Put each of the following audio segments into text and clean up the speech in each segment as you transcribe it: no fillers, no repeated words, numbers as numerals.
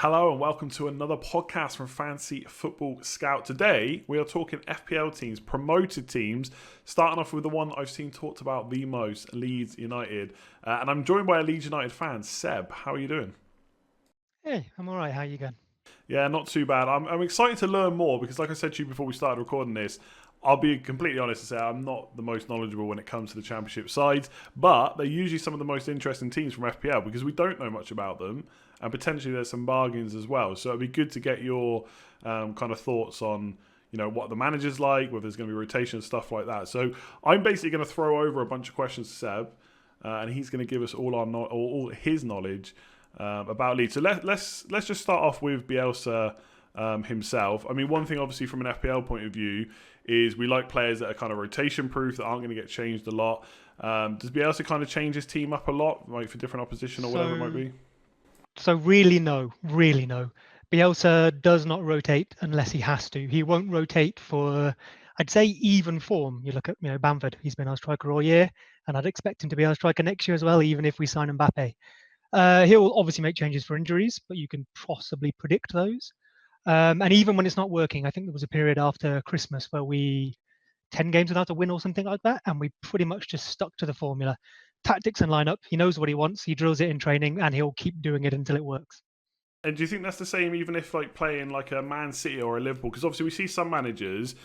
Hello and welcome to another podcast from Fantasy Football Scout. Today we are talking FPL teams, promoted teams, starting off with the one I've seen talked about the most, Leeds United. And I'm joined by a Leeds United fan, Seb. How are you doing? Hey, I'm all right. How you going? Yeah, not too bad. I'm excited to learn more because, like I said to you before we started recording this, I'll be completely honest and say I'm not the most knowledgeable when it comes to the championship sides, but they're usually some of the most interesting teams from FPL because we don't know much about them, and potentially there's some bargains as well. So it'd be good to get your kind of thoughts on what the manager's like, whether there's going to be rotation and stuff like that. So I'm basically going to throw over a bunch of questions to Seb, and he's going to give us all his knowledge about Leeds. So let's just start off with Bielsa himself. I mean, one thing obviously from an FPL point of view is we like players that are kind of rotation proof that aren't going to get changed a lot. Does Bielsa kind of change his team up a lot, like for different opposition or whatever it might So, be? so really no, really no. Bielsa does not rotate unless he has to. He won't rotate for, I'd say, even form. You look at, Bamford. He's been our striker all year, and I'd expect him to be our striker next year as well, even if we sign Mbappe. He'll obviously make changes for injuries, but you can possibly predict those. And even when it's not working, I think there was a period after Christmas where we 10 games without a win or something like that. And we pretty much just stuck to the formula. Tactics and lineup, he knows what he wants, he drills it in training, and he'll keep doing it until it works. And do you think that's the same even if like playing like a Man City or a Liverpool? Because obviously we see some managers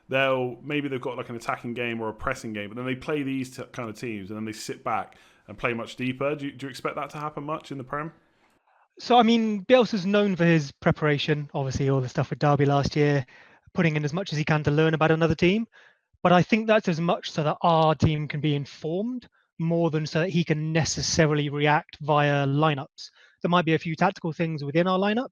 they've got like an attacking game or a pressing game, but then they play these kind of teams and then they sit back and play much deeper. Do you expect that to happen much in the Prem? So, I mean, Bielsa's known for his preparation, obviously, all the stuff with Derby last year, putting in as much as he can to learn about another team. But I think that's as much so that our team can be informed more than so that he can necessarily react via lineups. There might be a few tactical things within our lineup,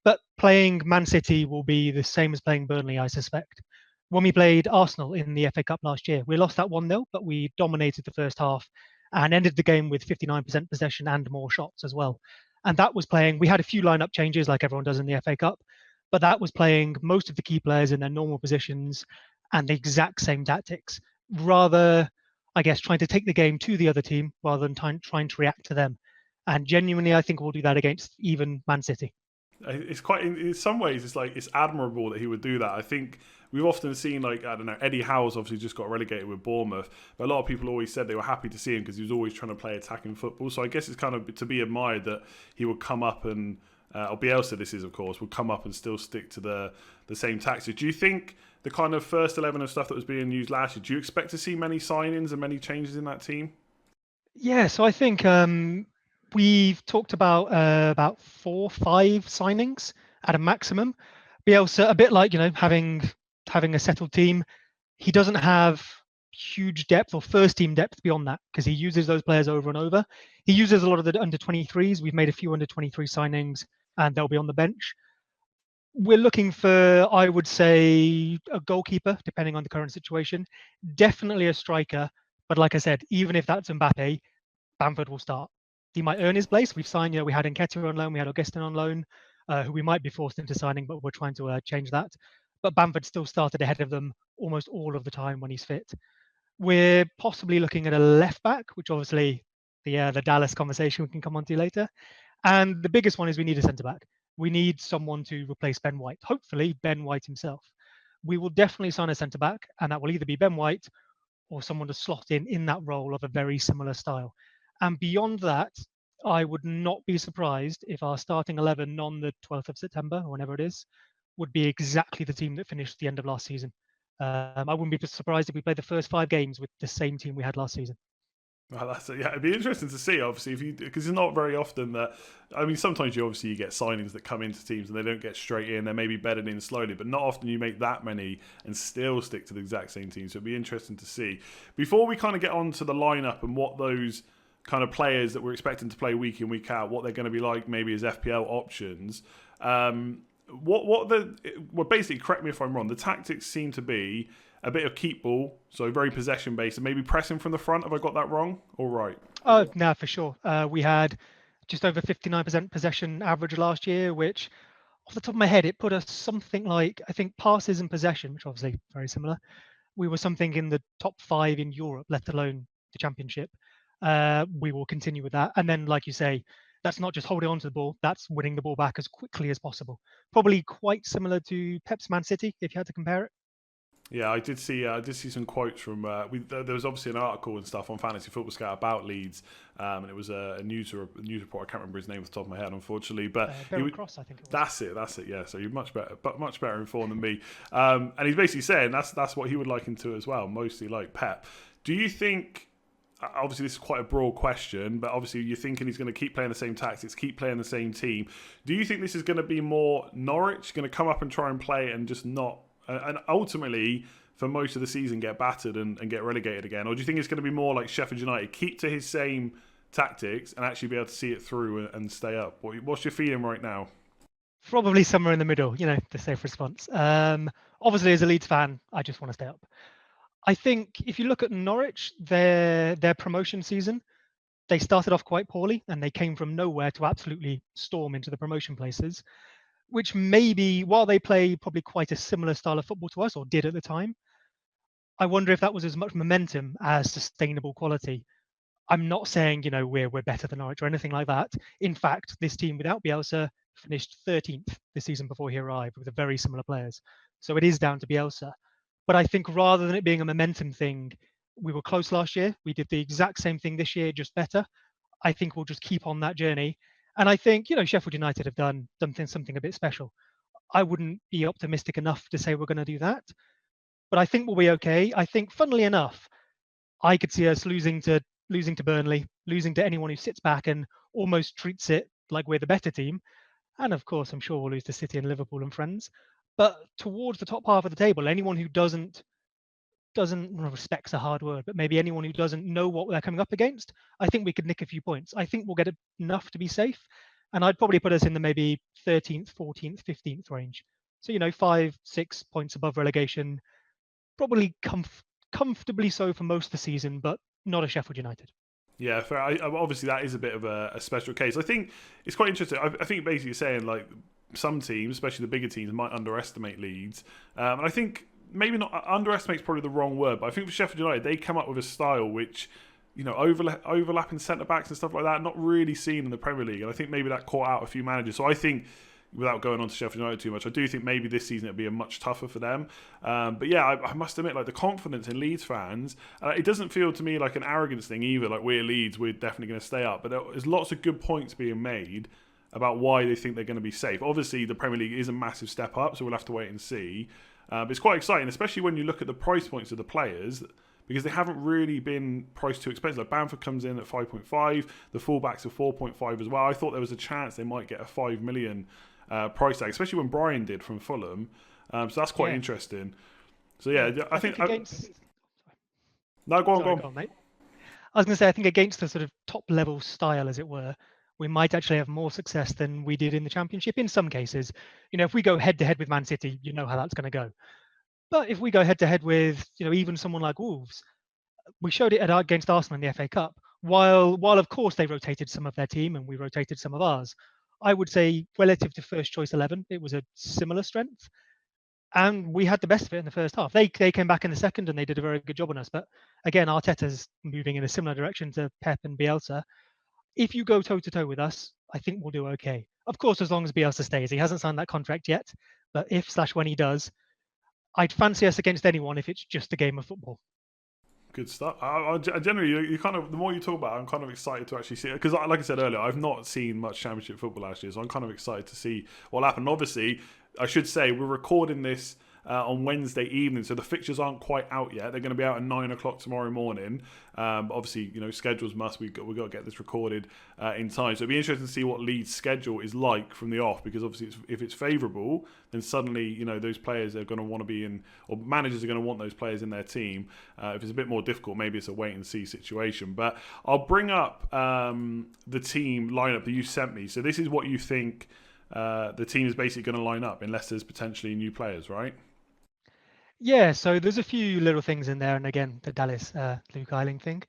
but playing Man City will be the same as playing Burnley, I suspect. When we played Arsenal in the FA Cup last year, we lost that 1-0, but we dominated the first half and ended the game with 59% possession and more shots as well. And that was playing, we had a few lineup changes like everyone does in the FA Cup, but that was playing most of the key players in their normal positions and the exact same tactics, rather, I guess, trying to take the game to the other team rather than trying to react to them. And genuinely, I think we'll do that against even Man City. It's quite in some ways it's like it's admirable that he would do that. I think we've often seen like I don't know Eddie Howe's obviously just got relegated with Bournemouth, but a lot of people always said they were happy to see him because he was always trying to play attacking football. So I guess it's kind of to be admired that he would come up and or Bielsa this is of course would come up and still stick to the same tactics. Do you think the kind of first 11 of stuff that was being used last year? Do you expect to see many signings and many changes in that team? Yeah, so I think we've talked about 4, 5 signings at a maximum. Bielsa, a bit like having a settled team, he doesn't have huge depth or first team depth beyond that because he uses those players over and over. He uses a lot of the under 23s. We've made a few under 23 signings and they'll be on the bench. We're looking for, I would say, a goalkeeper, depending on the current situation. Definitely a striker. But like I said, even if that's Mbappe, Bamford will start. He might earn his place. We've signed, we had Nketiah on loan, we had Augustin on loan, who we might be forced into signing, but we're trying to change that. But Bamford still started ahead of them almost all of the time when he's fit. We're possibly looking at a left back, which obviously the Dallas conversation we can come on to later. And the biggest one is we need a centre back. We need someone to replace Ben White. Hopefully, Ben White himself. We will definitely sign a centre back, and that will either be Ben White or someone to slot in that role of a very similar style. And beyond that, I would not be surprised if our starting 11 on the 12th of September, or whenever it is, would be exactly the team that finished the end of last season. I wouldn't be surprised if we played the first 5 games with the same team we had last season. Well, that's it. Yeah, it'd be interesting to see. Obviously, if you because it's not very often that. I mean, sometimes you get signings that come into teams and they don't get straight in. They're maybe bedded in slowly, but not often you make that many and still stick to the exact same team. So it'd be interesting to see. Before we kind of get on to the lineup and what those kind of players that we're expecting to play week in week out, what they're going to be like, maybe as FPL options. Well, basically, correct me if I'm wrong. The tactics seem to be a bit of keep ball, so very possession based, and maybe pressing from the front. Have I got that wrong? All right. Oh, no, for sure. We had just over 59% possession average last year, which off the top of my head, it put us something like, I think, passes and possession, which obviously very similar. We were something in the top 5 in Europe, let alone the championship. We will continue with that. And then, like you say, That's not just holding on to the ball, that's winning the ball back as quickly as possible. Probably quite similar to Pep's Man City, if you had to compare it. Yeah, I did see some quotes from. There was obviously an article and stuff on Fantasy Football Scout about Leeds, and it was a news report. I can't remember his name off the top of my head, unfortunately, but Barry Cross, I think it was. That's it. Yeah, so you're much better informed than me. And he's basically saying that's what he would like into as well, mostly like Pep. Do you think? Obviously, this is quite a broad question, but obviously, you're thinking he's going to keep playing the same tactics, keep playing the same team. Do you think this is going to be more Norwich going to come up and try and play and just not, and ultimately for most of the season get battered and get relegated again, or do you think it's going to be more like Sheffield United, keep to his same tactics and actually be able to see it through and stay up? What's your feeling right now? Probably somewhere in the middle, the safe response. Obviously, as a Leeds fan, I just want to stay up. I think if you look at Norwich, their promotion season, they started off quite poorly and they came from nowhere to absolutely storm into the promotion places, which maybe, while they play probably quite a similar style of football to us, or did at the time, I wonder if that was as much momentum as sustainable quality. I'm not saying, we're better than Norwich or anything like that. In fact, this team without Bielsa finished 13th the season before he arrived with very similar players. So it is down to Bielsa. But I think rather than it being a momentum thing, we were close last year. We did the exact same thing this year, just better. I think we'll just keep on that journey. And I think, Sheffield United have done something a bit special. I wouldn't be optimistic enough to say we're going to do that, but I think we'll be okay. I think, funnily enough, I could see us losing to Burnley, losing to anyone who sits back and almost treats it like we're the better team. And of course, I'm sure we'll lose to City and Liverpool and friends. But towards the top half of the table, anyone who doesn't well, respect's a hard word, but maybe anyone who doesn't know what they're coming up against, I think we could nick a few points. I think we'll get enough to be safe, and I'd probably put us in the maybe 13th, 14th, 15th range. So 5-6 points above relegation, probably comfortably so for most of the season, but not a Sheffield United. Yeah, fair. Obviously, that is a bit of a special case. I think it's quite interesting. I think basically saying like some teams, especially the bigger teams, might underestimate Leeds, and I think maybe not underestimate's probably the wrong word, but I think for Sheffield United, they come up with a style which, overlapping centre backs and stuff like that, not really seen in the Premier League, and I think maybe that caught out a few managers. So I think, without going on to Sheffield United too much, I do think maybe this season it'll be a much tougher for them. But yeah, I must admit, like the confidence in Leeds fans, it doesn't feel to me like an arrogance thing either. Like we're Leeds, we're definitely going to stay up. But there's lots of good points being made about why they think they're going to be safe. Obviously, the Premier League is a massive step up, so we'll have to wait and see. But it's quite exciting, especially when you look at the price points of the players, because they haven't really been priced too expensive. Like Bamford comes in at 5.5, the fullbacks are 4.5 as well. I thought there was a chance they might get a 5 million price tag, especially when Brian did from Fulham. So that's quite interesting. So yeah, I think against... No, go on, Go on, mate. I was going to say, I think against the sort of top level style, as it were, we might actually have more success than we did in the Championship in some cases. If we go head to head with Man City, you know how that's going to go. But if we go head to head with, even someone like Wolves, we showed it against Arsenal in the FA Cup. While of course they rotated some of their team and we rotated some of ours, I would say relative to first choice 11, it was a similar strength. And we had the best of it in the first half. They came back in the second and they did a very good job on us. But again, Arteta's moving in a similar direction to Pep and Bielsa. If you go toe-to-toe with us, I think we'll do okay. Of course, as long as Bielsa stays. He hasn't signed that contract yet. But if/when he does, I'd fancy us against anyone if it's just a game of football. Good stuff. I generally, you kind of, the more you talk about it, I'm kind of excited to actually see it. Because like I said earlier, I've not seen much Championship football last year, so I'm kind of excited to see what happened. Obviously, I should say, we're recording this on Wednesday evening, so the fixtures aren't quite out yet. They're going to be out at 9 o'clock tomorrow morning. Obviously, schedules we've got to get this recorded in time. So it'll be interesting to see what Leeds' schedule is like from the off, because obviously if it's favourable, then suddenly, those players are going to want to be in, or managers are going to want those players in their team. If it's a bit more difficult, maybe it's a wait and see situation. But I'll bring up the team lineup that you sent me. So this is what you think the team is basically going to line up, unless there's potentially new players, right? Yeah, so there's a few little things in there, and again, the Dallas Luke Ayling thing.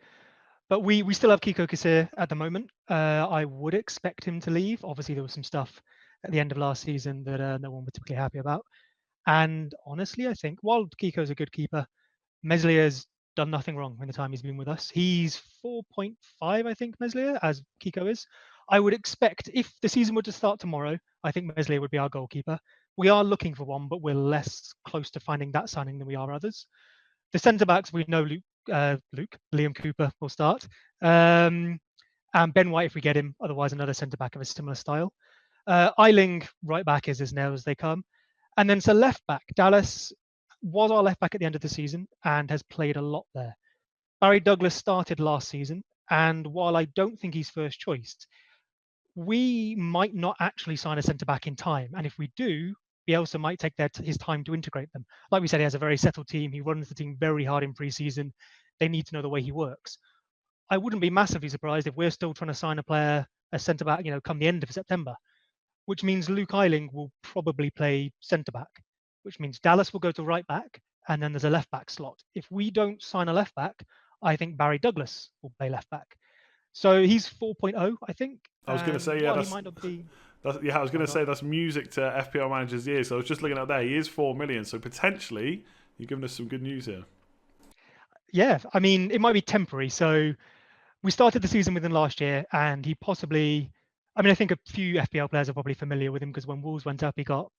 But we still have Kiko Kasir at the moment. I would expect him to leave. Obviously, there was some stuff at the end of last season that no one was particularly happy about. And honestly, I think while Kiko's a good keeper, Meslier's done nothing wrong in the time he's been with us. He's 4.5, I think, Meslier, as Kiko is. I would expect if the season were to start tomorrow, I think Meslier would be our goalkeeper. We are looking for one, but we're less close to finding that signing than we are others. The centre backs, we know Liam Cooper will start. And Ben White if we get him, otherwise another centre back of a similar style. Eiling, right back, is as nailed as they come. And then to left back, Dallas was our left back at the end of the season and has played a lot there. Barry Douglas started last season, and while I don't think he's first choice, we might not actually sign a centre back in time. And if we do, Bielsa might take his time to integrate them. Like we said, he has a very settled team. He runs the team very hard in pre-season. They need to know the way he works. I wouldn't be massively surprised if we're still trying to sign a centre back, come the end of September, which means Luke Eiling will probably play centre back, which means Dallas will go to right back, and then there's a left back slot. If we don't sign a left back, I think Barry Douglas will play left back. So he's 4.0, I think. I was going to say, he might not be. I was going to say that's music to FPL Manager's ears. So I was just looking at there. He is 4 million. So potentially, you're giving us some good news here. Yeah, I mean, it might be temporary. So we started the season with him last year, and he possibly. I mean, I think a few FPL players are probably familiar with him because when Wolves went up, he got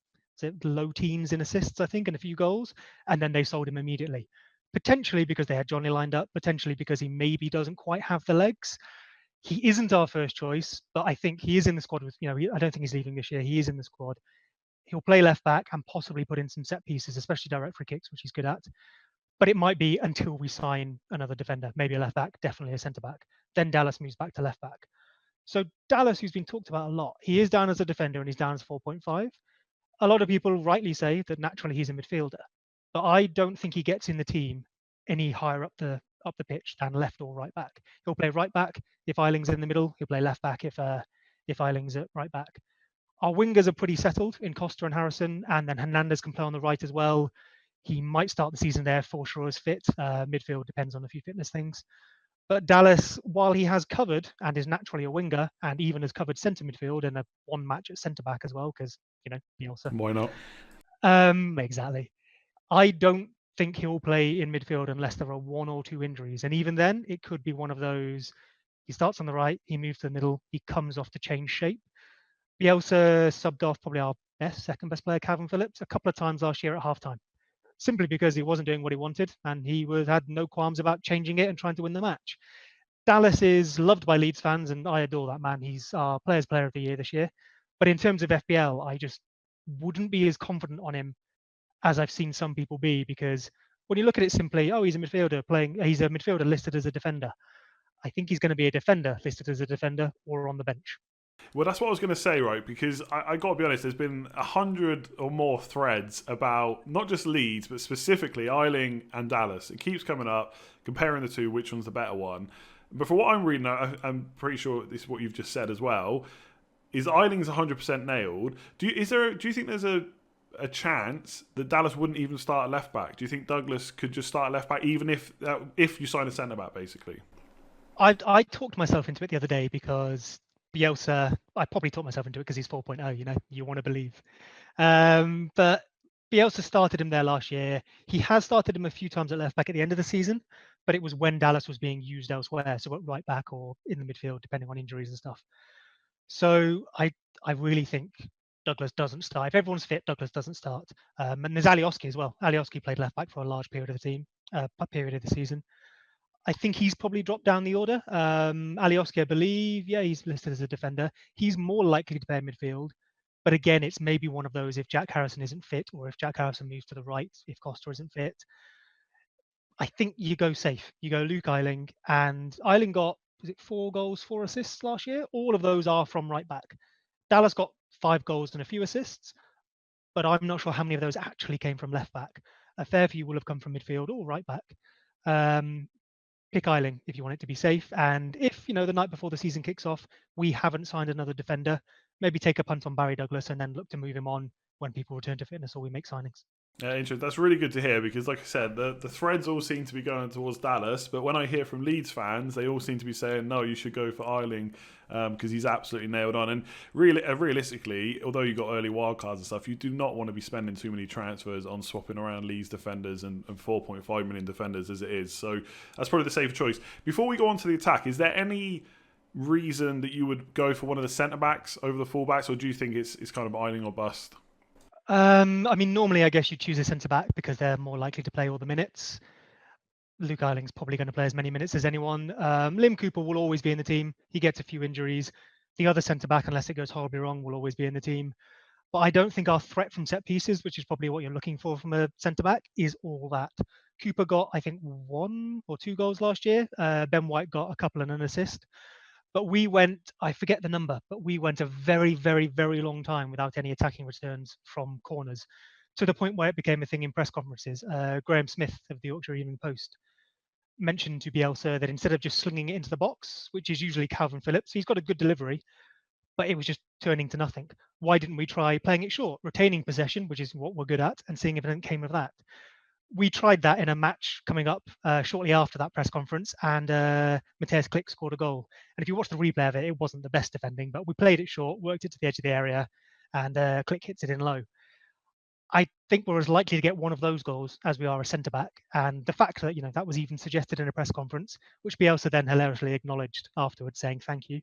low teens in assists, I think, and a few goals, and then they sold him immediately. Potentially because they had Johnny lined up, potentially because he maybe doesn't quite have the legs. He isn't our first choice, but I think he is in the squad with, I don't think he's leaving this year. He is in the squad. He'll play left back and possibly put in some set pieces, especially direct free kicks, which he's good at. But it might be until we sign another defender, maybe a left back, definitely a centre back. Then Dallas moves back to left back. So Dallas, who's been talked about a lot, he is down as a defender and he's down as 4.5. A lot of people rightly say that naturally he's a midfielder, but I don't think he gets in the team any higher up the pitch than left or right back. He'll play right back if Eiling's in the middle. He'll play left back if Eiling's at right back. Our wingers are pretty settled in Costa and Harrison, and then Hernandez can play on the right as well. He might start the season there for sure as fit. Midfield depends on a few fitness things. But Dallas, while he has covered and is naturally a winger, and even has covered centre midfield and a one match at centre back as well, because Bielsa. Why not? Exactly. I don't think he'll play in midfield unless there are one or two injuries, and even then, it could be one of those. He starts on the right, he moves to the middle, he comes off to change shape. Bielsa subbed off probably our second best player, Calvin Phillips, a couple of times last year at halftime, simply because he wasn't doing what he wanted, and he had no qualms about changing it and trying to win the match. Dallas is loved by Leeds fans, and I adore that man. He's our Players' Player of the Year this year. But in terms of FPL, I just wouldn't be as confident on him as I've seen some people be, because when you look at it simply, he's a midfielder listed as a defender. I think he's going to be a defender listed as a defender or on the bench. Well, that's what I was going to say, right? Because I got to be honest, there's been 100 or more threads about not just Leeds, but specifically Eiling and Dallas. It keeps coming up, comparing the two, which one's the better one. But for what I'm reading, I'm pretty sure this is what you've just said as well, is Eiling's 100% nailed. Do you think there's a chance that Dallas wouldn't even start a left back? Do you think Douglas could just start a left back, even if you sign a centre back, basically? I talked myself into it the other day because Bielsa, I probably talked myself into it because he's 4.0, you want to believe. But Bielsa started him there last year. He has started him a few times at left back at the end of the season, but it was when Dallas was being used elsewhere, so at right back or in the midfield, depending on injuries and stuff. So I really think Douglas doesn't start. If everyone's fit, Douglas doesn't start. And there's Alioski as well. Alioski played left back for a large period of the season. I think he's probably dropped down the order. Alioski, I believe, he's listed as a defender. He's more likely to play midfield. But again, it's maybe one of those if Jack Harrison isn't fit, or if Jack Harrison moves to the right, if Costa isn't fit. I think you go safe. You go Luke Eiling. And Eiling got, 4 goals, 4 assists last year? All of those are from right back. Dallas got 5 goals and a few assists, but I'm not sure how many of those actually came from left back. A fair few will have come from midfield or right back. Pick Eiling if you want it to be safe. And if, the night before the season kicks off, we haven't signed another defender, maybe take a punt on Barry Douglas and then look to move him on when people return to fitness or we make signings. Interesting. That's really good to hear because, like I said, the threads all seem to be going towards Dallas. But when I hear from Leeds fans, they all seem to be saying, no, you should go for Eiling because he's absolutely nailed on. And realistically, although you got early wildcards and stuff, you do not want to be spending too many transfers on swapping around Leeds defenders and 4.5 million defenders as it is. So that's probably the safer choice. Before we go on to the attack, is there any reason that you would go for one of the centre backs over the full backs, or do you think it's kind of Eiling or bust? I mean, normally I guess you choose a centre back because they're more likely to play all the minutes. Luke Eiling's probably going to play as many minutes as anyone. Liam Cooper will always be in the team. He gets a few injuries. The other centre back, unless it goes horribly wrong, will always be in the team. But I don't think our threat from set pieces, which is probably what you're looking for from a centre back, is all that. Cooper got, I think, 1 or 2 goals last year. Ben White got a couple and an assist. But we went, I forget the number, but we went a very, very, very long time without any attacking returns from corners, to the point where it became a thing in press conferences. Graham Smith of the Yorkshire Evening Post mentioned to Bielsa that instead of just slinging it into the box, which is usually Calvin Phillips, he's got a good delivery, but it was just turning to nothing. Why didn't we try playing it short, retaining possession, which is what we're good at, and seeing if anything came of that? We tried that in a match coming up shortly after that press conference, and Matthias Klick scored a goal. And if you watch the replay of it, it wasn't the best defending, but we played it short, worked it to the edge of the area, and Klick hits it in low. I think we're as likely to get one of those goals as we are a centre back. And the fact that that was even suggested in a press conference, which Bielsa then hilariously acknowledged afterwards, saying thank you.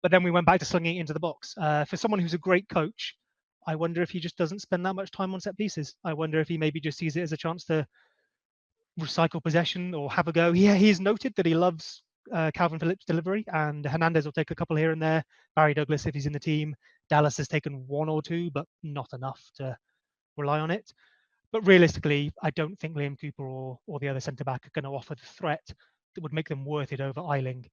But then we went back to slinging it into the box. For someone who's a great coach, I wonder if he just doesn't spend that much time on set pieces. I wonder if he maybe just sees it as a chance to recycle possession or have a go. He's noted that he loves Calvin Phillips' delivery, and Hernandez will take a couple here and there. Barry Douglas, if he's in the team. Dallas has taken 1 or 2, but not enough to rely on it. But realistically, I don't think Liam Cooper or the other centre back are going to offer the threat that would make them worth it over Eiling.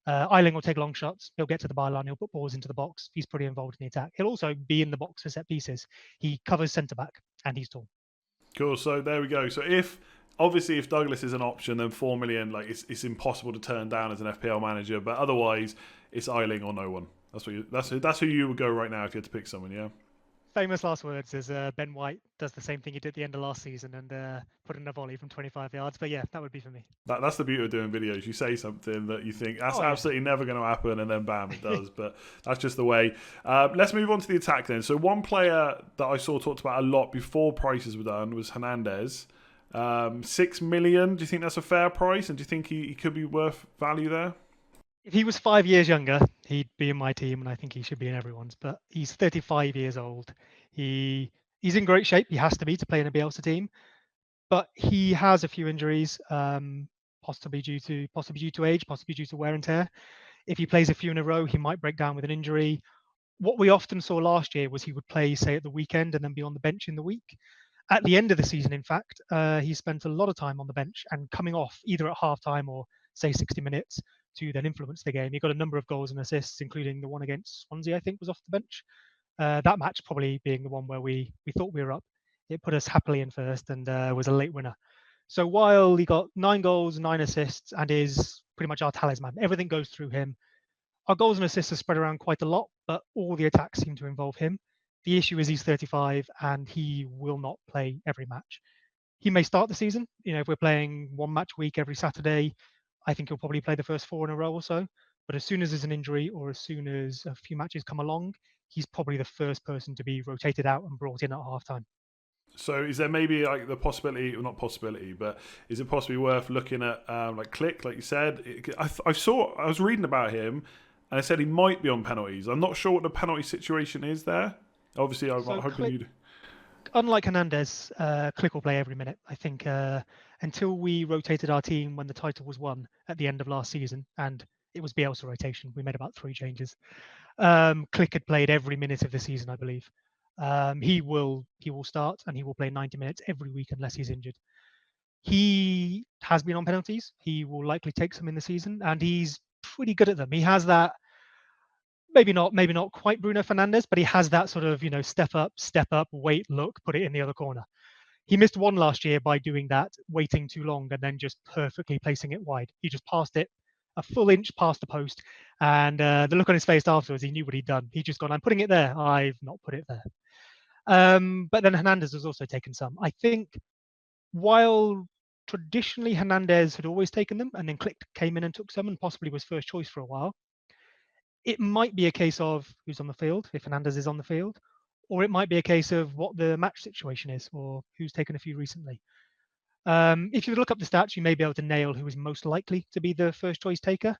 Eiling will take long shots. He'll get to the byline. He'll put balls into the box. He's pretty involved in the attack. He'll also be in the box for set pieces. He covers centre back, and he's tall. Cool. So there we go. So if Douglas is an option, then 4 million, like it's impossible to turn down as an FPL manager. But otherwise, it's Eiling or no one. That's who you would go right now if you had to pick someone. Yeah. Famous last words as Ben White does the same thing he did at the end of last season and put in a volley from 25 yards. But yeah, that would be for me. That's the beauty of doing videos. You say something that you think that's yeah. absolutely never going to happen, and then bam, it does. But that's just the way. Let's move on to the attack then. So one player that I saw talked about a lot before prices were done was Hernandez. 6 million. Do you think that's a fair price? And do you think he could be worth value there? If he was 5 years younger, he'd be in my team, and I think he should be in everyone's. But he's 35 years old. He's in great shape. He has to be to play in a Bielsa team, but he has a few injuries, possibly due to age, possibly due to wear and tear. If he plays a few in a row, he might break down with an injury. What we often saw last year was he would play, say, at the weekend and then be on the bench in the week. At the end of the season, in fact, he spent a lot of time on the bench and coming off either at halftime or, say, 60 minutes to then influence the game. He got a number of goals and assists, including the one against Swansea, I think, was off the bench. That match probably being the one where we thought we were up. It put us happily in first and was a late winner. So while he got 9 goals, 9 assists, and is pretty much our talisman, everything goes through him. Our goals and assists are spread around quite a lot, but all the attacks seem to involve him. The issue is he's 35 and he will not play every match. He may start the season. If we're playing 1 match a week every Saturday, I think he'll probably play the first 4 in a row or so. But as soon as there's an injury or as soon as a few matches come along, he's probably the first person to be rotated out and brought in at halftime. So is there maybe like the possibility, or not possibility, but is it possibly worth looking at like Klick, like you said? I was reading about him, and I said he might be on penalties. I'm not sure what the penalty situation is there. Obviously, I'm hoping you'd. Unlike Hernandez, Klick will play every minute. I think until we rotated our team when the title was won at the end of last season, and it was Bielsa rotation. We made about 3 changes. Klick had played every minute of the season, I believe. He will start and he will play 90 minutes every week unless he's injured. He has been on penalties. He will likely take some in the season, and he's pretty good at them. He has that. Maybe not quite Bruno Fernandes, but he has that sort of step up, wait, look, put it in the other corner. He missed 1 last year by doing that, waiting too long, and then just perfectly placing it wide. He just passed it a full inch past the post, and the look on his face afterwards, he knew what he'd done. He just gone, I'm putting it there. I've not put it there. But then Hernandez has also taken some. I think while traditionally Hernandez had always taken them, and then Klick came in and took some, and possibly was first choice for a while, it might be a case of who's on the field, if Hernandez is on the field, or it might be a case of what the match situation is, or who's taken a few recently. If you look up the stats, you may be able to nail who is most likely to be the first choice taker.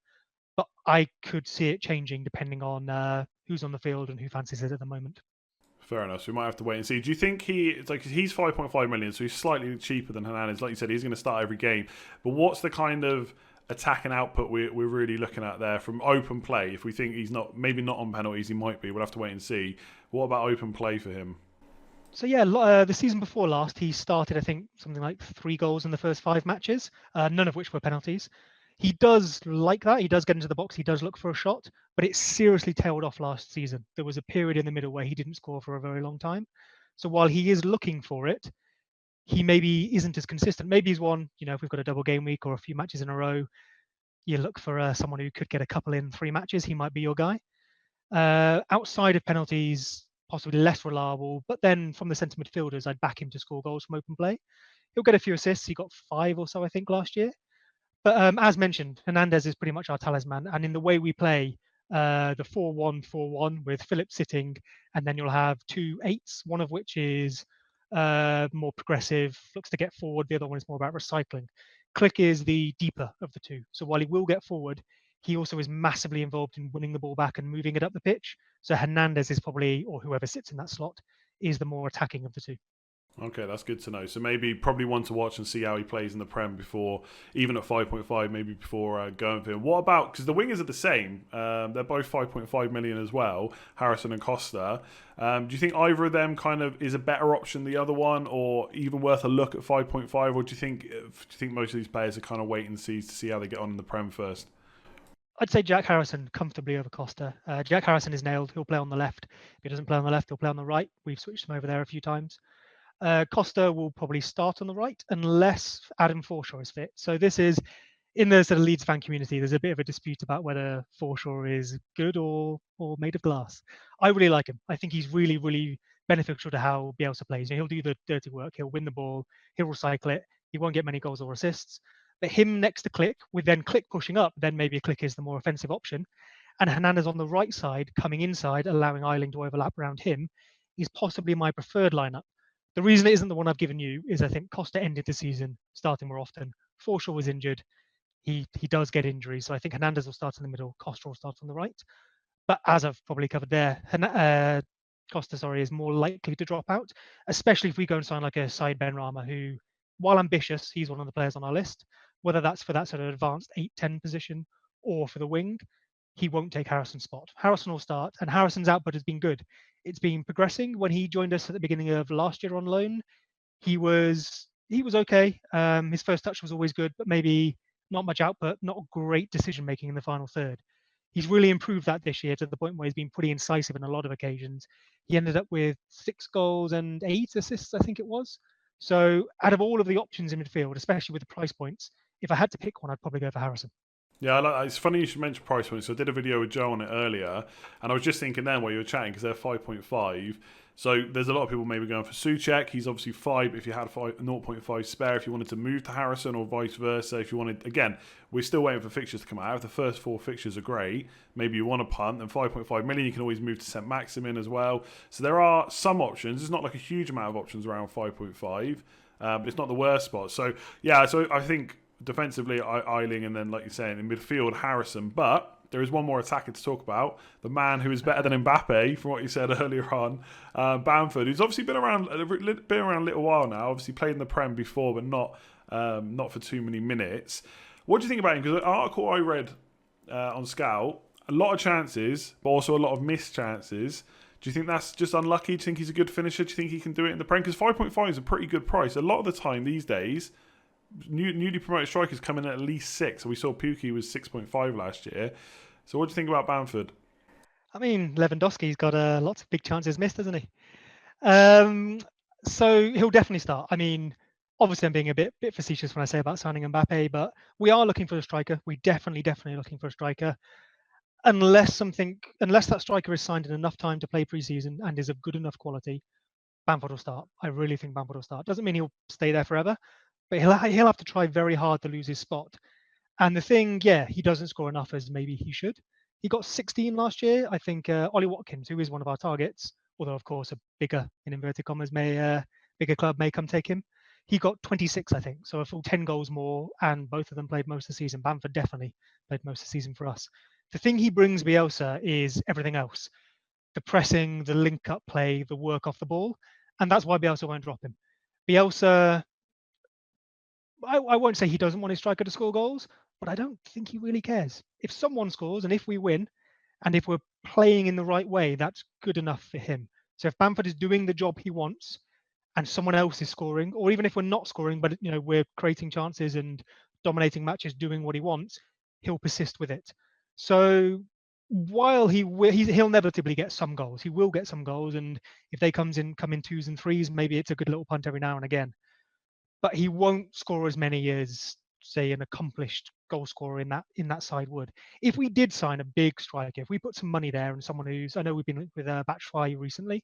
but I could see it changing depending on who's on the field and who fancies it at the moment. Fair enough. So we might have to wait and see. Do you think he's 5.5 million, so he's slightly cheaper than Hernandez? Like you said, he's going to start every game. But what's the kind of attack and output we're really looking at there from open play? If we think he's maybe not on penalties, he might be. We'll have to wait and see. What about open play for him? So yeah, the season before last, he started, I think, something like 3 goals in the first 5 matches, none of which were penalties. He does like that. He does get into the box. He does look for a shot, but it seriously tailed off last season. There was a period in the middle where he didn't score for a very long time. So while he is looking for it, he maybe isn't as consistent. Maybe he's one, if we've got a double game week or a few matches in a row, you look for someone who could get a couple in 3 matches. He might be your guy. Outside of penalties, possibly less reliable, but then from the centre midfielders, I'd back him to score goals from open play. He'll get a few assists. He got 5 or so, I think, last year. But as mentioned, Hernandez is pretty much our talisman. And in the way we play, the 4-1-4-1 with Phillips sitting, and then you'll have 2 8s, one of which is more progressive, looks to get forward. The other one is more about recycling. Click is the deeper of the two. So while he will get forward, he also is massively involved in winning the ball back and moving it up the pitch. So Hernandez is probably, or whoever sits in that slot, is the more attacking of the two. Okay, that's good to know. So probably one to watch and see how he plays in the Prem before, even at 5.5, maybe before going for him. What about, because the wingers are the same, they're both 5.5 million as well, Harrison and Costa. Do you think either of them kind of is a better option than the other one, or even worth a look at 5.5, or do you think most of these players are kind of wait and see to see how they get on in the Prem first? I'd say Jack Harrison comfortably over Costa. Jack Harrison is nailed. He'll play on the left. If he doesn't play on the left, he'll play on the right. We've switched him over there a few times. Costa will probably start on the right unless Adam Forshaw is fit. So this is, in the sort of Leeds fan community, there's a bit of a dispute about whether Forshaw is good or made of glass. I really like him. I think he's really, really beneficial to how Bielsa plays. He'll do the dirty work. He'll win the ball. He'll recycle it. He won't get many goals or assists. But him next to Click, with then Click pushing up, then maybe Click is the more offensive option. And Hernandez on the right side, coming inside, allowing Eiling to overlap around him, is possibly my preferred lineup. The reason it isn't the one I've given you is I think Costa ended the season starting more often. Forshaw was injured. He does get injuries, so I think Hernandez will start in the middle, Costa will start on the right. But as I've probably covered there, Costa, is more likely to drop out, especially if we go and sign like a Said Benrahma, who, while ambitious, he's one of the players on our list. Whether that's for that sort of advanced 8-10 position or for the wing, he won't take Harrison's spot. Harrison will start, and Harrison's output has been good. It's been progressing. When he joined us at the beginning of last year on loan, he was okay. His first touch was always good, but maybe not much output, not great decision making in the final third. He's really improved that this year to the point where he's been pretty incisive in a lot of occasions. He ended up with 6 goals and 8 assists, I think it was. So out of all of the options in midfield, especially with the price points, if I had to pick one, I'd probably go for Harrison. Yeah, it's funny you should mention price points. So I did a video with Joe on it earlier, and I was just thinking then while you were chatting, because they're 5.5. So there's a lot of people maybe going for Souček. He's obviously 5 if you had 0.5 spare, if you wanted to move to Harrison, or vice versa. If you wanted, again, we're still waiting for fixtures to come out. If the first 4 fixtures are great, maybe you want to punt, then 5.5 million, you can always move to St. Maximin as well. So there are some options. It's not like a huge amount of options around 5.5, but it's not the worst spot. So, yeah, so I think defensively, Eiling, and then, like you're saying, in midfield, Harrison. But there is one more attacker to talk about. The man who is better than Mbappe, from what you said earlier on, Bamford, who's obviously been around a little while now. Obviously played in the Prem before, but not for too many minutes. What do you think about him? Because an article I read on Scout, a lot of chances, but also a lot of missed chances. Do you think that's just unlucky? Do you think he's a good finisher? Do you think he can do it in the Prem? Because 5.5 is a pretty good price. A lot of the time these days, newly promoted strikers come in at least 6. So we saw Pukki was 6.5 last year. So what do you think about Bamford? I mean, Lewandowski's got lots of big chances missed, hasn't he? So he'll definitely start. I mean, obviously I'm being a bit facetious when I say about signing Mbappe, but we are looking for a striker. We definitely looking for a striker. Unless that striker is signed in enough time to play preseason and is of good enough quality, Bamford will start. I really think Bamford will start. Doesn't mean he'll stay there forever, but he'll have to try very hard to lose his spot. And the thing, he doesn't score enough as maybe he should. He got 16 last year. I think Ollie Watkins, who is one of our targets, although of course a bigger, in inverted commas, bigger club may come take him. he got 26, I think, so a full 10 goals more, and both of them played most of the season. Bamford definitely played most of the season for us. The thing he brings Bielsa is everything else: the pressing, the link-up play, the work off the ball, and that's why Bielsa won't drop him. Bielsa, I won't say he doesn't want his striker to score goals, but I don't think he really cares. If someone scores and if we win, and if we're playing in the right way, that's good enough for him. So if Bamford is doing the job he wants, and someone else is scoring, or even if we're not scoring, but we're creating chances and dominating matches, doing what he wants, he'll persist with it. So while he'll inevitably get some goals, he will get some goals, and if they come in twos and threes, maybe it's a good little punt every now and again. But he won't score as many as, say, an accomplished goal scorer in that side would. If we did sign a big striker, if we put some money there and someone I know we've been linked with Batshuayi recently.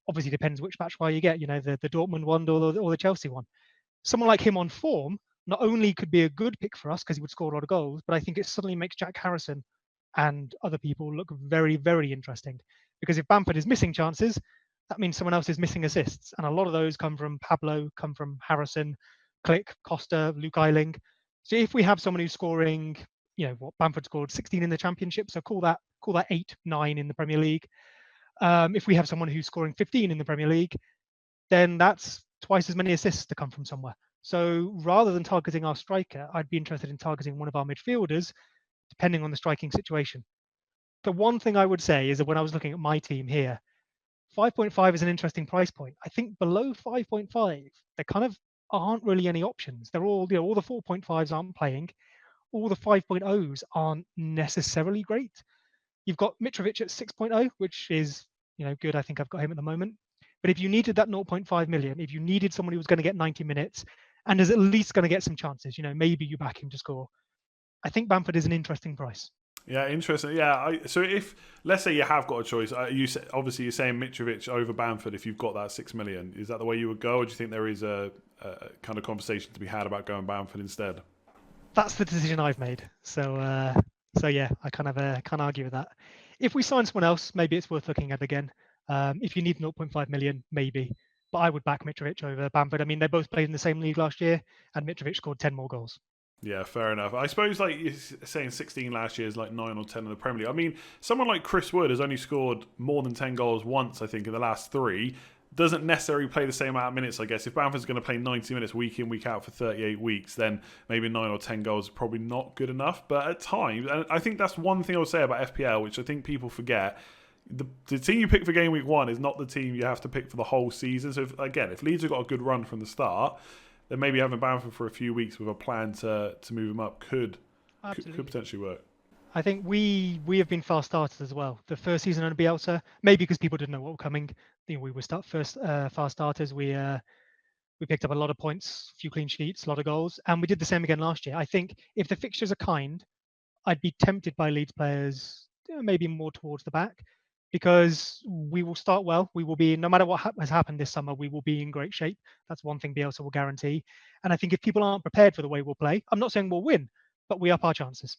Obviously, depends which Batshuayi you get. The Dortmund one or the Chelsea one. Someone like him on form not only could be a good pick for us because he would score a lot of goals, but I think it suddenly makes Jack Harrison and other people look very, very interesting. Because if Bamford is missing chances, that means someone else is missing assists. And a lot of those come from Pablo, come from Harrison, Click, Costa, Luke Eiling. So if we have someone who's scoring, what Bamford scored 16 in the Championship, so call that 8, 9 in the Premier League. If we have someone who's scoring 15 in the Premier League, then that's twice as many assists to come from somewhere. So rather than targeting our striker, I'd be interested in targeting one of our midfielders, depending on the striking situation. The one thing I would say is that when I was looking at my team here, 5.5 is an interesting price point. I think below 5.5, there kind of aren't really any options. They're all, all the 4.5s aren't playing. All the 5.0s aren't necessarily great. You've got Mitrovic at 6.0, which is good. I think I've got him at the moment. But if you needed that 0.5 million, if you needed someone who was going to get 90 minutes and is at least going to get some chances, maybe you back him to score. I think Bamford is an interesting price. Yeah, interesting. Yeah, so if let's say you have got a choice, obviously you're saying Mitrovic over Bamford if you've got that 6 million. Is that the way you would go, or do you think there is a kind of conversation to be had about going Bamford instead? That's the decision I've made. So yeah, I kind of can't argue with that. If we sign someone else, maybe it's worth looking at again. If you need 0.5 million, maybe. But I would back Mitrovic over Bamford. I mean, they both played in the same league last year, and Mitrovic scored 10 more goals. Yeah, fair enough. I suppose like you're saying 16 last year is like 9 or 10 in the Premier League. I mean, someone like Chris Wood has only scored more than 10 goals once, I think, in the last 3. Doesn't necessarily play the same amount of minutes, I guess. If Bamford's going to play 90 minutes week in, week out for 38 weeks, then maybe 9 or 10 goals is probably not good enough. But at times, and I think that's one thing I would say about FPL, which I think people forget, the team you pick for game week 1 is not the team you have to pick for the whole season. So, if Leeds have got a good run from the start, then maybe having Bamford for a few weeks with a plan to move him up could potentially work. I think we have been fast starters as well. The first season under Bielsa, maybe because people didn't know what was coming. We were fast starters. We picked up a lot of points, a few clean sheets, a lot of goals, and we did the same again last year. I think if the fixtures are kind, I'd be tempted by Leeds players maybe more towards the back, because we will start well. We will be, no matter what has happened this summer, we will be in great shape. That's one thing Bielsa will guarantee. And I think if people aren't prepared for the way we'll play, I'm not saying we'll win, but we up our chances.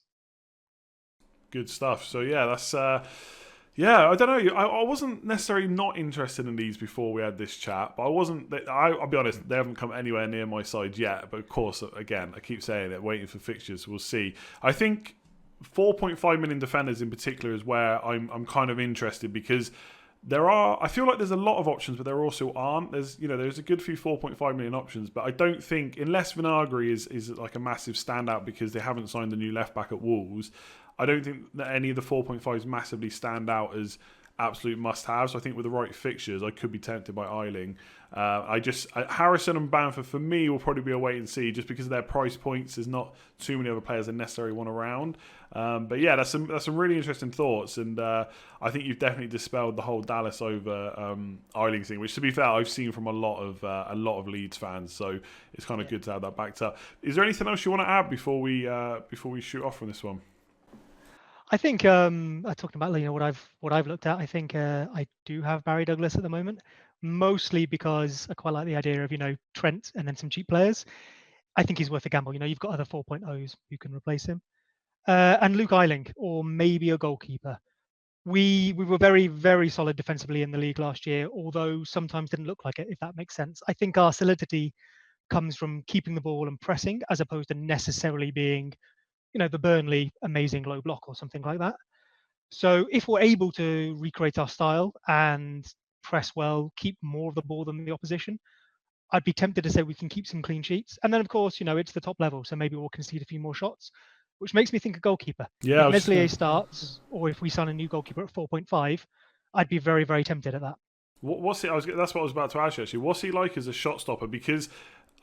Good stuff. So yeah, that's yeah. I don't know. I wasn't necessarily not interested in these before we had this chat, but I wasn't. I'll be honest, they haven't come anywhere near my side yet. But of course, again, I keep saying it, waiting for fixtures. We'll see. I think 4.5 million defenders in particular is where I'm kind of interested, because I feel like there's a lot of options, but there also aren't. There's a good few 4.5 million options, but I don't think, unless Vinagre is like a massive standout because they haven't signed the new left back at Wolves, I don't think that any of the 4.5s massively stand out as absolute must-haves. So I think with the right fixtures, I could be tempted by Eiling. Harrison and Bamford for me will probably be a wait and see, just because of their price points. There's not too many other players I necessarily want around. But yeah, that's some really interesting thoughts, and I think you've definitely dispelled the whole Dallas over Eiling thing, which, to be fair, I've seen from a lot of Leeds fans. So it's kind of good to have that backed up. Is there anything else you want to add before we shoot off from this one? I think talking about what I've looked at, I think I do have Barry Douglas at the moment, mostly because I quite like the idea of Trent and then some cheap players. I think he's worth a gamble. You've got other 4.0s who can replace him, and Luke Eiling, or maybe a goalkeeper. We were very, very solid defensively in the league last year, although sometimes didn't look like it, if that makes sense. I think our solidity comes from keeping the ball and pressing, as opposed to necessarily being, the Burnley amazing low block or something like that. So if we're able to recreate our style and press well, keep more of the ball than the opposition, I'd be tempted to say we can keep some clean sheets. And then, of course, it's the top level, so maybe we'll concede a few more shots, which makes me think a goalkeeper. Yeah, If I was just Meslier gonna, starts, or if we sign a new goalkeeper at 4.5, I'd be very, very tempted at that. what's it? That's what I was about to ask you actually. What's he like as a shot stopper? Because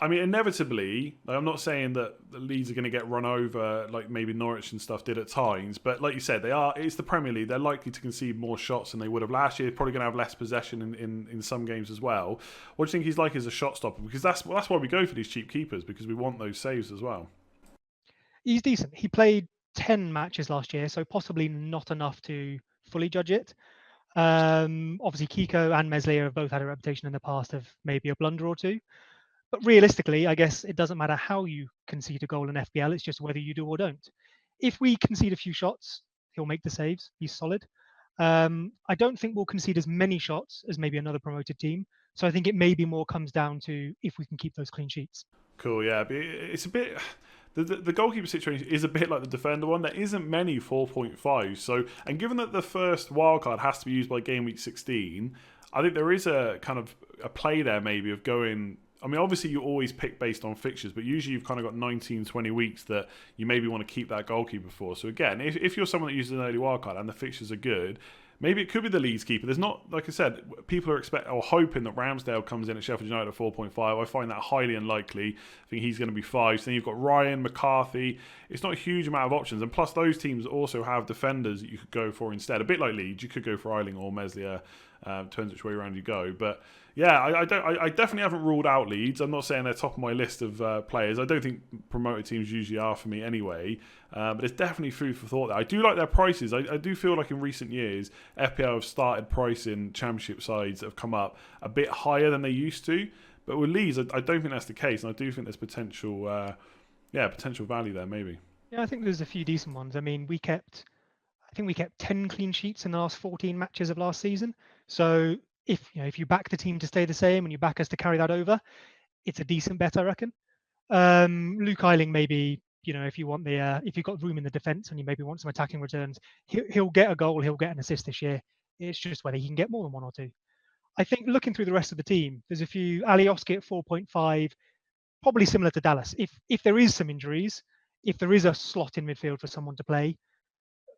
I mean, inevitably, like, I'm not saying that the Leeds are going to get run over like maybe Norwich and stuff did at times, but like you said, they are. It's the Premier League; they're likely to concede more shots than they would have last year. Probably going to have less possession in some games as well. What do you think he's like as a shot stopper? Because that's why we go for these cheap keepers, because we want those saves as well. He's decent. He played 10 matches last year, so possibly not enough to fully judge it. Obviously, Kiko and Meslier have both had a reputation in the past of maybe a blunder or two. But realistically, I guess it doesn't matter how you concede a goal in FPL, it's just whether you do or don't. If we concede a few shots, he'll make the saves. He's solid. I don't think we'll concede as many shots as maybe another promoted team. So I think it maybe more comes down to if we can keep those clean sheets. Cool, yeah. But it's a bit. The goalkeeper situation is a bit like the defender one. There isn't many 4.5. So, and given that the first wildcard has to be used by game week 16, I think there is a kind of a play there maybe of going. I mean, obviously you always pick based on fixtures, but usually you've kind of got 19, 20 weeks that you maybe want to keep that goalkeeper for. So again, if you're someone that uses an early wildcard and the fixtures are good, maybe it could be the Leeds keeper. There's not, like I said, people are expecting or hoping that Ramsdale comes in at Sheffield United at 4.5. I find that highly unlikely. I think he's going to be 5. So then you've got Ryan, McCarthy. It's not a huge amount of options. And plus those teams also have defenders that you could go for instead. A bit like Leeds, you could go for Eiling or Meslier. Depends which way around you go. But yeah, I definitely haven't ruled out Leeds. I'm not saying they're top of my list of players. I don't think promoted teams usually are for me anyway. But it's definitely food for thought there. I do like their prices. I do feel like in recent years, FPL have started pricing championship sides that have come up a bit higher than they used to. But with Leeds, I don't think that's the case. And I do think there's potential, potential value there maybe. Yeah, I think there's a few decent ones. I mean, I think we kept 10 clean sheets in the last 14 matches of last season. So if you back the team to stay the same and you back us to carry that over, it's a decent bet, I reckon. Luke Eiling, maybe, if you want if you've got room in the defence and you maybe want some attacking returns, he'll get a goal, he'll get an assist this year. It's just whether he can get more than one or two. I think looking through the rest of the team, there's a few. Alioski at 4.5, probably similar to Dallas. If there is some injuries, if there is a slot in midfield for someone to play,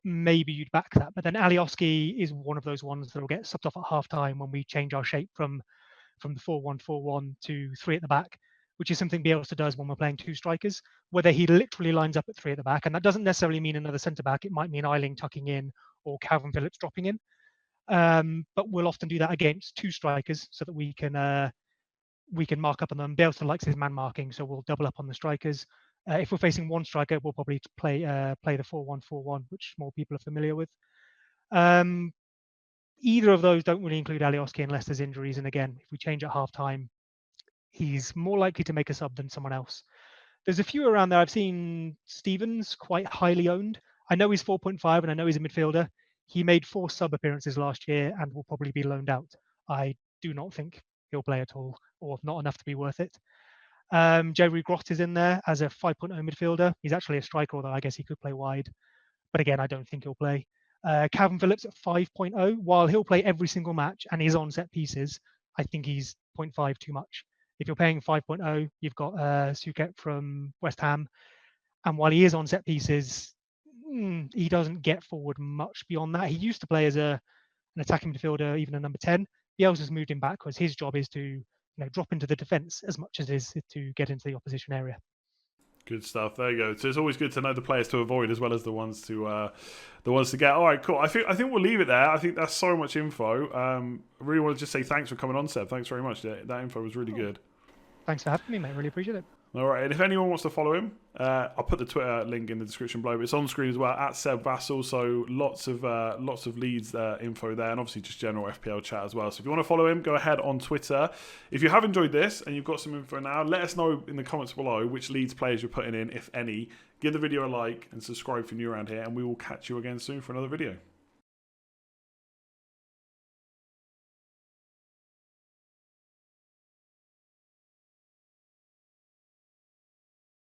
maybe you'd back that. But then Alioski is one of those ones that will get subbed off at half time when we change our shape from the 4-1-4-1 to 3 at the back, which is something Bielsa does when we're playing 2 strikers, whether he literally lines up at 3 at the back. And that doesn't necessarily mean another centre back. It might mean Eiling tucking in or Calvin Phillips dropping in. But we'll often do that against 2 strikers so that we can mark up on them. Bielsa likes his man marking, so we'll double up on the strikers. If we're facing 1 striker, we'll probably play the 4-1-4-1, which more people are familiar with. Either of those don't really include Alioski unless there's injuries. And again, if we change at half time, he's more likely to make a sub than someone else. There's a few around there. I've seen Stevens quite highly owned. I know he's 4.5 and I know he's a midfielder. He made 4 sub appearances last year and will probably be loaned out. I do not think he'll play at all, or not enough to be worth it. Jerry Grott is in there as a 5.0 midfielder. He's actually a striker, although I guess he could play wide. But again, I don't think he'll play. Calvin Phillips at 5.0, while he'll play every single match and is on set pieces, I think he's 0.5 too much. If you're paying 5.0, you've got Suket from West Ham. And while he is on set pieces, he doesn't get forward much beyond that. He used to play as an attacking midfielder, even a number 10. Bielsa's moved him backwards. His job is to drop into the defence as much as it is to get into the opposition area. Good stuff. There you go. So it's always good to know the players to avoid as well as the ones to get. All right, cool. I think we'll leave it there. I think that's so much info. I really want to just say thanks for coming on, Seb. Thanks very much. That info was really good. Thanks for having me, mate. Really appreciate it. All right, and if anyone wants to follow him, I'll put the Twitter link in the description below. But it's on screen as well at Seb Vassal. So lots of Leeds info there, and obviously just general FPL chat as well. So if you want to follow him, go ahead on Twitter. If you have enjoyed this and you've got some info now, let us know in the comments below which Leeds players you're putting in, if any. Give the video a like and subscribe if you're new around here, and we will catch you again soon for another video.